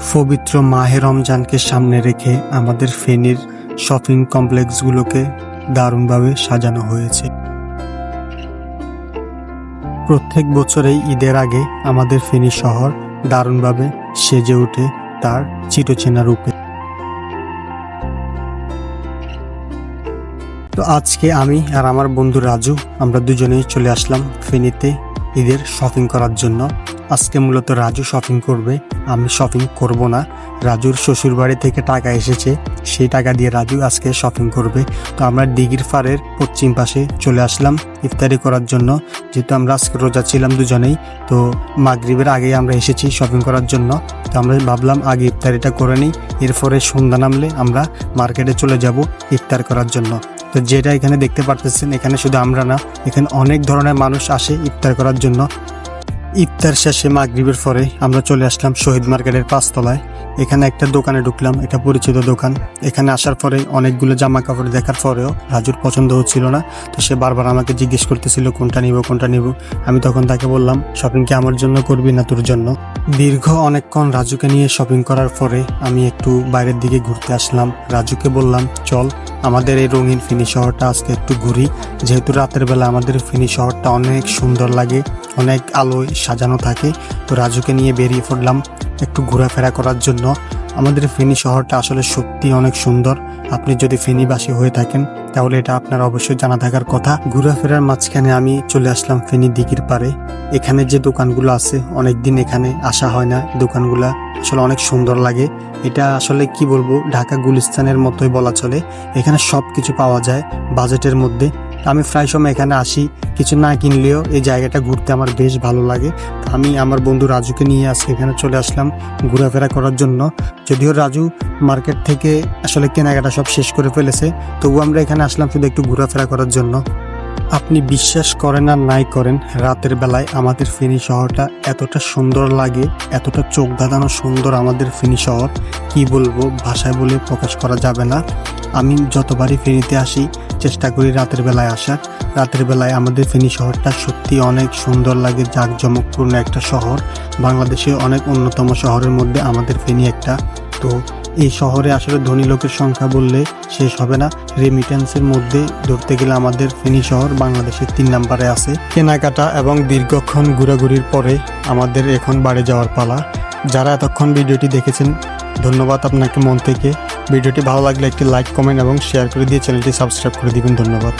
পবিত্র মাহে রমজানকে সামনে রেখে আমাদের ফেনীর শপিং কমপ্লেক্সগুলোকে দারুণভাবে সাজানো হয়েছে। প্রত্যেক বছরেই ঈদের আগে আমাদের ফেনী শহর দারুণভাবে সেজে ওঠে তার চিরচেনা রূপে। তো আজকে আমি আর আমার বন্ধু রাজু আমরা দুজনেই চলে আসলাম ফেনীতে ঈদের শপিং করার জন্য। আজকে মূলত রাজু শপিং করবে, আমি শপিং করব না। রাজুর শ্বশুর বাড়ি থেকে টাকা এসেছে, সেই টাকা দিয়ে রাজু আজকে শপিং করবে। তো আমরা দিঘির পাড়ের পশ্চিম পাশে চলে আসলাম ইফতারি করার জন্য। যেহেতু আমরা আজকে রোজা ছিলাম দুজনেই, তো মাগরিবের আগেই আমরা এসেছি শপিং করার জন্য। তো আমরা ভাবলাম আগে ইফতারিটা করে নিই, এরপরে সন্ধ্যা নামলে আমরা মার্কেটে চলে যাব ইফতার করার জন্য। তো যেটা এখানে দেখতে পারতেছেন, এখানে শুধু আমরা না, এখানে অনেক ধরনের মানুষ আসে ইফতার করার জন্য। ইফতার শেষে মাগরিবের পরে আমরা চলে আসলাম শহীদ মার্কেটের 5 তলায়। এখানে একটা দোকানে ঢুকলাম, এটা পরিচিত দোকান। এখানে আসার পরে অনেকগুলো জামা কাপড় দেখার পরেও রাজুর পছন্দ হচ্ছিল না। তো সে বারবার আমাকে জিজ্ঞেস করতেছিল কোনটা নিব। আমি তখন তাকে বললাম, শপিং কি আমার জন্য করবি না তোর জন্য? দীর্ঘ অনেকক্ষণ রাজুকে নিয়ে শপিং করার পরে আমি একটু বাইরের দিকে ঘুরতে আসলাম। রাজুকে বললাম, চল আমাদের এই রঙিন ফেনী শহরটা আজকে একটু ঘুরি। যেহেতু রাতের বেলা আমাদের ফেনী শহরটা অনেক সুন্দর লাগে, অনেক আলোয় সাজানো থাকে। তো রাজুকে নিয়ে বেরিয়ে পড়লাম একটু ঘোরাফেরা করার জন্য। আমাদের ফেনী শহরটা আসলে সত্যি অনেক সুন্দর। আপনি যদি ফেনীবাসী হয়ে থাকেন তাহলে এটা আপনার অবশ্যই জানা থাকার কথা। ঘোরাফেরার মাঝখানে আমি চলে আসলাম ফেনী দিঘির পাড়ে। এখানে যে দোকানগুলো আছে, অনেকদিন এখানে আসা হয় না, দোকানগুলো আসলে অনেক সুন্দর লাগে। এটা আসলে কি বলবো, ঢাকা গুলিস্তানের মতোই বলা চলে। এখানে সব কিছু পাওয়া যায় বাজেটের মধ্যে। আমি প্রায় সময় এখানে আসি, কিছু না কিনলেও এই জায়গাটা ঘুরতে আমার বেশ ভালো লাগে। আমি আমার বন্ধু রাজুকে নিয়ে আজকে এখানে চলে আসলাম ঘোরাফেরা করার জন্য। যদিও রাজু মার্কেট থেকে আসলে কেনাকাটা সব শেষ করে ফেলেছে, তবু আমরা এখানে আসলাম শুধু একটু ঘোরাফেরা করার জন্য। আপনি বিশ্বাস করেন আর নাই করেন, রাতের বেলায় আমাদের ফেনী শহরটা এতটা সুন্দর লাগে, এতটা চোখ ধাঁধানো সুন্দর আমাদের ফেনী শহর, কি বলবো, ভাষায় বলে প্রকাশ করা যাবে না। আমি যতবারই ফেনীতে আসি চেষ্টা করি রাতের বেলায় আসার। রাতের বেলায় আমাদের ফেনী শহরটা সত্যি অনেক সুন্দর লাগে, জাঁকজমকপূর্ণ একটা শহর। বাংলাদেশে অনেক অন্যতম শহরের মধ্যে আমাদের ফেনী একটা। তো এই শহরে আসলে ধনী লোকের সংখ্যা বললে শেষ হবে না। রেমিটেন্সের মধ্যে ধরতে গেলে আমাদের ফেনী শহর বাংলাদেশের 3 নম্বরে আছে। কেনাকাটা এবং দীর্ঘক্ষণ ঘোরাঘুরির পরে আমাদের এখন বাড়ি যাওয়ার পালা। যারা এতক্ষণ ভিডিওটি দেখেছেন, ধন্যবাদ আপনাকে মন থেকে। ভিডিওটি ভালো লাগলে একটি লাইক, কমেন্ট এবং শেয়ার করে দিয়ে চ্যানেলটি সাবস্ক্রাইব করে দিবেন। ধন্যবাদ।